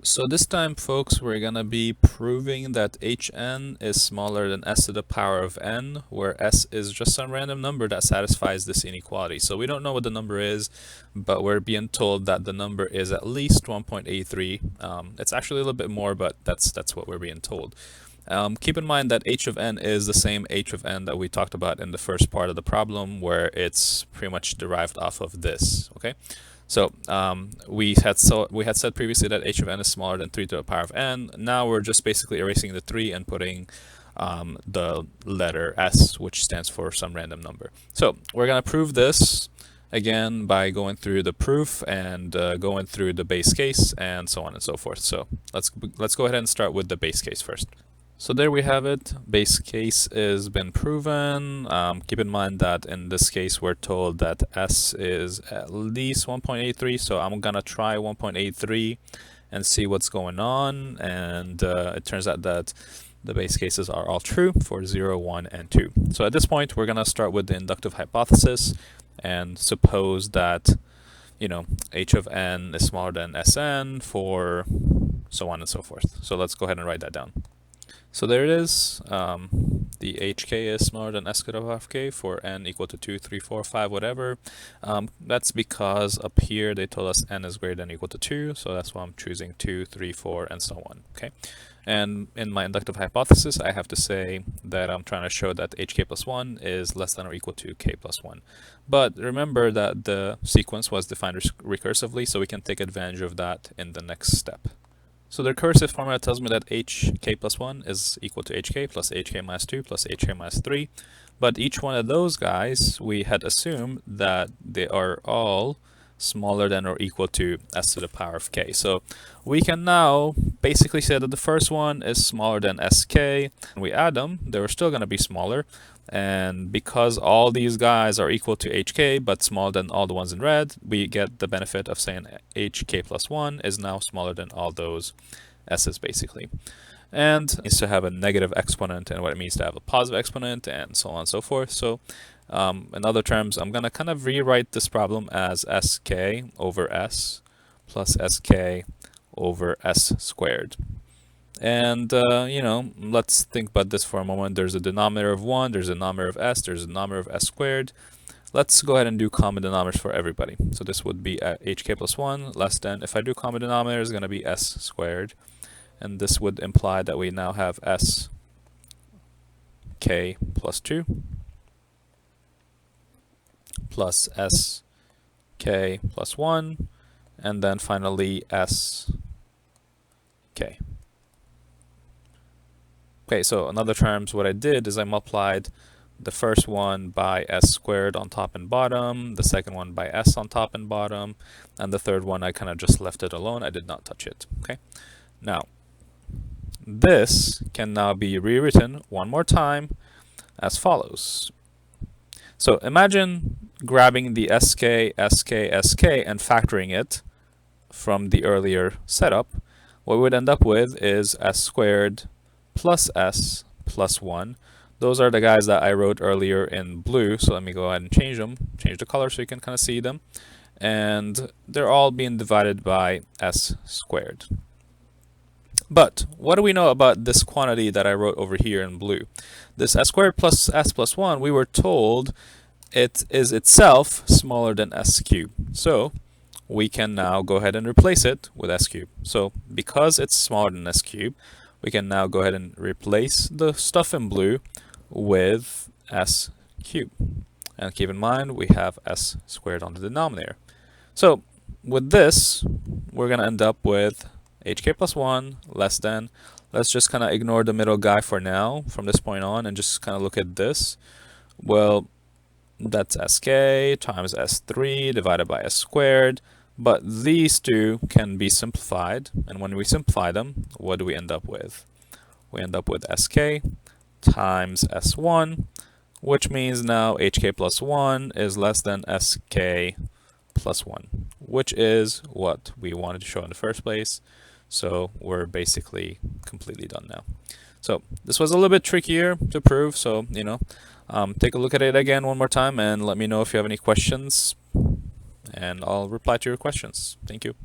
So this time, folks, we're gonna be proving that hn is smaller than s to the power of n, where s is just some random number that satisfies this inequality. So we don't know what the number is, but we're being told that the number is at least 1.83. It's actually a little bit more, but that's what we're being told. Keep in mind that h of n is the same h of n that we talked about in the first part of the problem, where it's pretty much derived off of this, okay? So we had said previously that h of n is smaller than 3 to the power of n. Now we're just basically erasing the 3 and putting the letter s, which stands for some random number. So we're going to prove this again by going through the proof and going through the base case and so on and so forth. So let's go ahead and start with the base case first. So there we have it. Base case has been proven. Keep in mind that in this case we're told that s is at least 1.83, so I'm gonna try 1.83 and see what's going on, and it turns out that the base cases are all true for 0, 1, and 2. So at this point we're gonna start with the inductive hypothesis and suppose that, you know, h of n is smaller than Sn for so on and so forth. So let's go ahead and write that down. So there it is. The hk is smaller than s to the power of k for n equal to 2, 3, 4, 5, whatever. That's because up here they told us n is greater than or equal to 2, so that's why I'm choosing 2, 3, 4, and so on. Okay. And in my inductive hypothesis, I have to say that I'm trying to show that hk plus 1 is less than or equal to k plus 1. But remember that the sequence was defined recursively, so we can take advantage of that in the next step. So the recursive formula tells me that hk plus 1 is equal to hk plus hk minus 2 plus hk minus 3. But each one of those guys, we had assumed that they are all smaller than or equal to s to the power of k. So we can now basically say that the first one is smaller than sk. And we add them, they're still going to be smaller. And because all these guys are equal to hk but smaller than all the ones in red, we get the benefit of saying hk plus 1 is now smaller than all those s's basically. And it needs to have a negative exponent and what it means to have a positive exponent and so on and so forth. So in other terms, I'm going to kind of rewrite this problem as sk over s plus sk over s squared. And, you know, let's think about this for a moment. There's a denominator of 1, there's a denominator of s, there's a denominator of s squared. Let's go ahead and do common denominators for everybody. So this would be hk plus 1 less than, if I do common denominator, is going to be s squared. And this would imply that we now have sk plus 2 plus sk plus 1, and then finally sk. Okay, so in other terms, what I did is I multiplied the first one by s squared on top and bottom, the second one by s on top and bottom, and the third one I kind of just left it alone. I did not touch it. Okay, now this can now be rewritten one more time as follows. So imagine grabbing the sk, sk, sk and factoring it from the earlier setup. What we would end up with is s squared plus s plus 1. Those are the guys that I wrote earlier in blue, so let me go ahead and change them, change the color so you can kind of see them. And they're all being divided by s squared. But what do we know about this quantity that I wrote over here in blue? This s squared plus s plus 1, we were told it is itself smaller than s cubed. So we can now go ahead and replace it with s cubed. So because it's smaller than s cubed, we can now go ahead and replace the stuff in blue with s cubed. And keep in mind, we have s squared on the denominator. So with this, we're going to end up with hk plus 1 less than, let's just kind of ignore the middle guy for now from this point on and just kind of look at this. Well, that's sk times s3 divided by s squared. But these two can be simplified, and when we simplify them, what do we end up with? We end up with sk times s1, which means now hk plus 1 is less than sk plus 1, which is what we wanted to show in the first place. So we're basically completely done now. So this was a little bit trickier to prove, so, you know, take a look at it again one more time and let me know if you have any questions, and I'll reply to your questions. Thank you.